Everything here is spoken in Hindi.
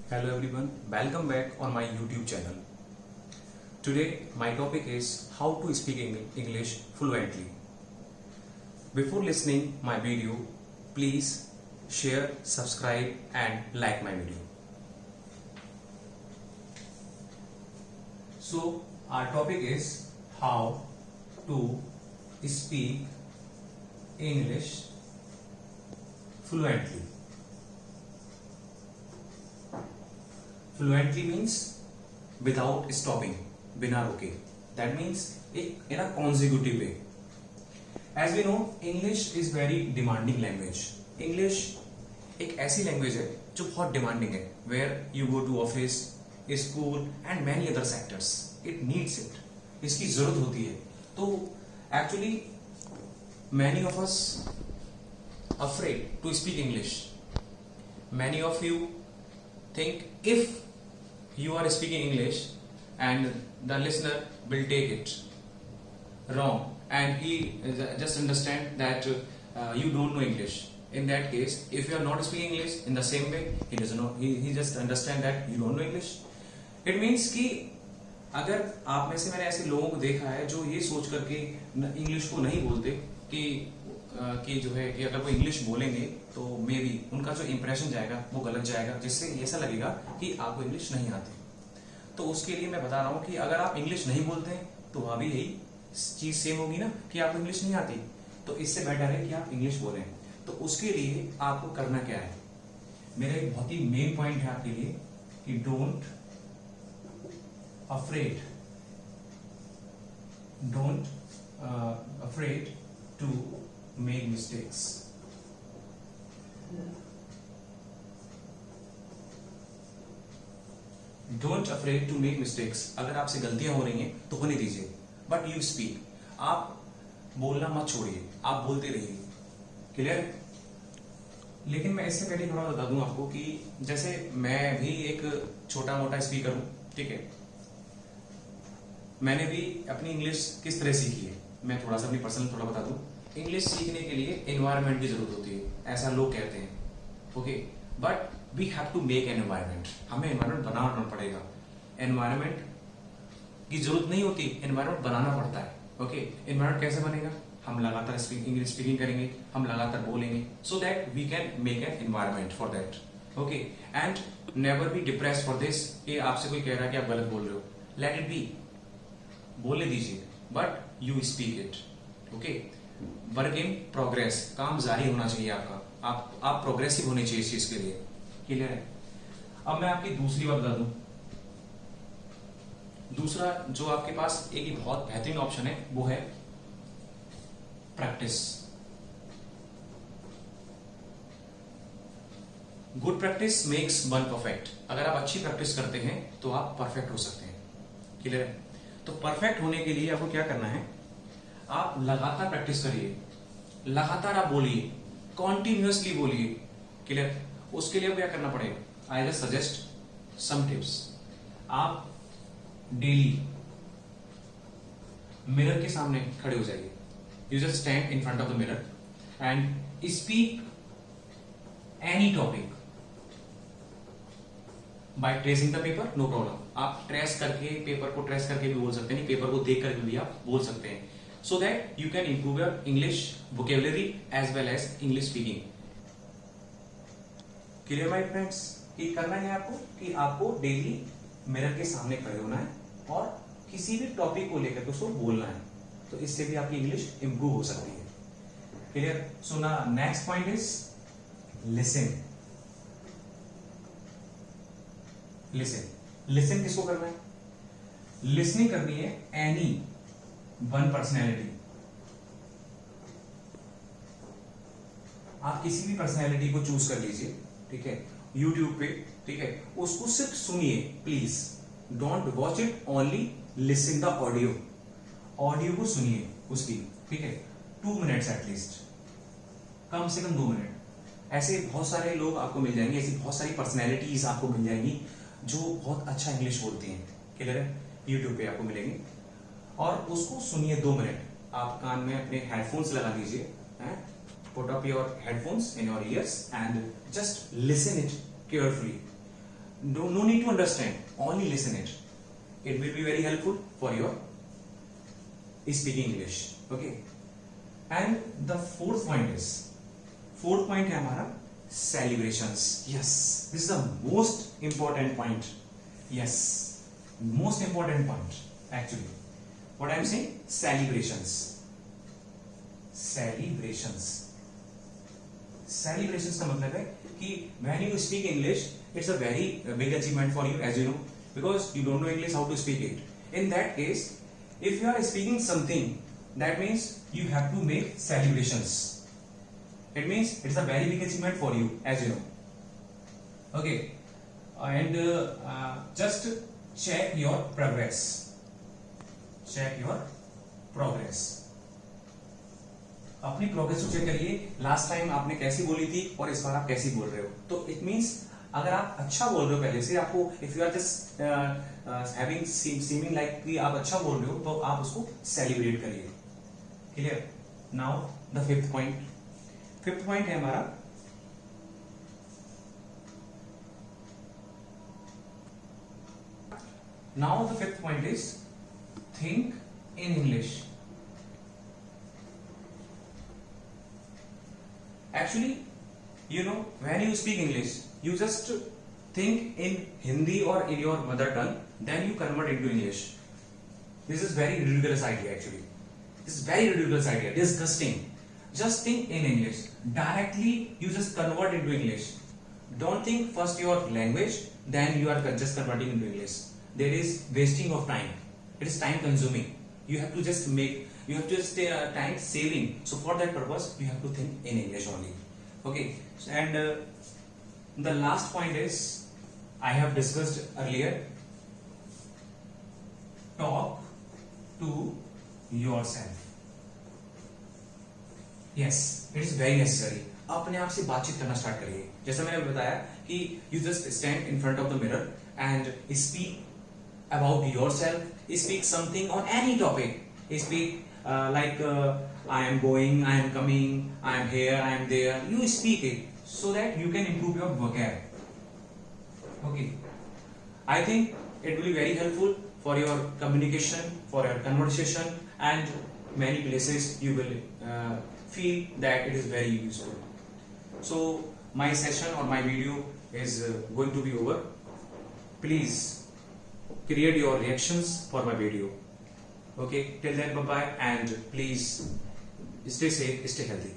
Hello everyone, welcome back on my YouTube channel. Today my topic is how to speak English fluently. Before listening my video, please share, subscribe and like my video. So our topic is how to speak English fluently. Fluently means without stopping, बिना रुके. That means in a consecutive way. As we know, English is very demanding language. English एक ऐसी language है जो बहुत demanding है. Where you go to office, school and many other sectors, it needs it. इसकी जरूरत होती है. तो actually many of us afraid to speak English. Many of you think if you are speaking English and the listener will take it wrong and he just understand that you don't know English. In that case, if you are not speaking English in the same way, he doesn't know, he just understand that you don't know English. It means कि अगर आप में से मैंने ऐसे लोगों को देखा है जो ये सोच करके इंग्लिश को नहीं बोलते कि जो है कि अगर वो इंग्लिश बोलेंगे तो मे बी उनका जो इंप्रेशन जाएगा वो गलत जाएगा, जिससे ऐसा लगेगा कि आपको इंग्लिश नहीं आती. तो उसके लिए मैं बता रहा हूं कि अगर आप इंग्लिश नहीं बोलते हैं तो वहां भी यही चीज सेम होगी ना कि आपको इंग्लिश नहीं आती. तो इससे बेटर है कि आप इंग्लिश बोलें. तो उसके लिए आपको करना क्या है, मेरा एक बहुत ही मेन पॉइंट है आपके लिए कि don't afraid to make mistakes. Don't afraid to make mistakes. अगर आपसे गलतियां हो रही हैं तो होने दीजिए, बट यू स्पीक. आप बोलना मत छोड़िए, आप बोलते रहिए. क्लियर? लेकिन मैं इससे पहले थोड़ा बता दूं आपको कि जैसे मैं भी एक छोटा मोटा स्पीकर हूं, ठीक है. मैंने भी अपनी इंग्लिश किस तरह सीखी है, मैं थोड़ा सा अपनी पर्सनल थोड़ा बता दूं. इंग्लिश सीखने के लिए एनवायरनमेंट की जरूरत होती है, ऐसा लोग कहते हैं. Okay, but we have to make an environment. हमें एनवायरनमेंट बनाना पड़ेगा. एनवायरनमेंट की जरूरत नहीं होती, एनवायरनमेंट बनाना पड़ता है. ओके, एनवायरनमेंट कैसे बनेगा? हम लगातार इंग्लिश स्पीकिंग करेंगे, हम लगातार बोलेंगे, so that we can make an environment for that. Okay, and never be depressed for this कि आपसे कोई कह रहा है कि आप गलत बोल रहे हो. लेट इट बी, बोलने दीजिए, but you speak it. Okay, work in progress, काम जारी होना चाहिए आपका. आप प्रोग्रेसिव होने चाहिए इस चीज के लिए. क्लियर है? अब मैं आपकी दूसरी बात बता दूं. दूसरा जो आपके पास एक बहुत बेहतरीन ऑप्शन है वो है practice. Good practice makes one perfect. अगर आप अच्छी प्रैक्टिस करते हैं तो आप परफेक्ट हो सकते हैं. क्लियर है? तो परफेक्ट होने के लिए आपको क्या करना है, आप लगातार प्रैक्टिस करिए, लगातार आप बोलिए, कॉन्टिन्यूअसली बोलिए. क्लियर? उसके लिए क्या करना पड़ेगा, I just suggest some tips. आप डेली मिरर के सामने खड़े हो जाइए. You just stand in front of the mirror and speak any topic by tracing the paper. No problem, आप ट्रेस करके, पेपर को ट्रेस करके भी बोल सकते हैं, पेपर को देख करके भी आप बोल सकते हैं. So that you can improve your English vocabulary as well as English speaking. Clear my friends? ये करना है आपको कि आपको डेली मिरर के सामने खड़े होना है और किसी भी टॉपिक को लेकर उसको बोलना है. तो इससे भी आपकी इंग्लिश इंप्रूव हो सकती है. क्लियर? सो ना next point is listen. Listen किसको करना है? लिसनिंग करनी है एनी वन पर्सनैलिटी. आप किसी भी पर्सनैलिटी को चूज कर लीजिए, ठीक है, यूट्यूब पे, ठीक है. उसको सिर्फ सुनिए please. Don't watch it, only listen the audio. Audio को सुनिए उसकी, ठीक है, 2 मिनट्स एटलीस्ट, कम से कम 2 मिनट. ऐसे बहुत सारे लोग आपको मिल जाएंगे, ऐसी बहुत सारी पर्सनैलिटीज आपको मिल जाएंगी जो बहुत अच्छा इंग्लिश बोलती हैं. क्लियर है? यूट्यूब पे आपको मिलेंगे और उसको सुनिए 2 मिनट. आप कान में अपने हेडफोन्स लगा दीजिए, put up your headphones in your ears and just listen it carefully. no need to understand, only listen it. It will be very helpful for your speaking English. Okay. And the fourth point है हमारा celebrations. Yes, this is the most important point. Yes, most important point actually. What I am saying, celebrations. Celebrations का मतलब है कि when you speak English, it's a very big achievement for you, as you know, because you don't know English, how to speak it. In that case, if you are speaking something, that means you have to make celebrations. It means it's a very big achievement for you, as you know. Okay, and just check your progress. Check your progress. अपनी प्रोग्रेस को चेक करिए, लास्ट टाइम आपने कैसी बोली थी और इस बार आप कैसी बोल रहे हो. तो इट मींस अगर आप अच्छा बोल रहे हो पहले से, आपको if you are just having seeming like कि आप अच्छा बोल रहे हो, तो आप उसको सेलिब्रेट करिए. Clear? Now the fifth point है हमारा now the fifth point is think in English. Actually, you know, when you speak English, you just think in Hindi or in your mother tongue, then you convert into English. This is very ridiculous idea actually. This is very ridiculous idea, disgusting. Just think in English. Directly you just convert into English. Don't think first your language, then you are just converting into English. There is wasting of time. It is time consuming. You have to just time saving. So for that purpose, you have to think in English only. Okay. And the last point is, I have discussed earlier, talk to yourself. Yes, it is very necessary. अपने आप से बातचीत करना स्टार्ट करिए. जैसा मैंने बताया कि you just stand in front of the mirror and speak about yourself. Speak something on any topic. Speak like I am going, I am coming, I am here, I am there. You speak it so that you can improve your vocab. Okay. I think it will be very helpful for your communication, for your conversation, and many places you will feel that it is very useful. So my session or my video is going to be over. Please create your reactions for my video. Okay, till then, bye bye, and please stay safe, stay healthy.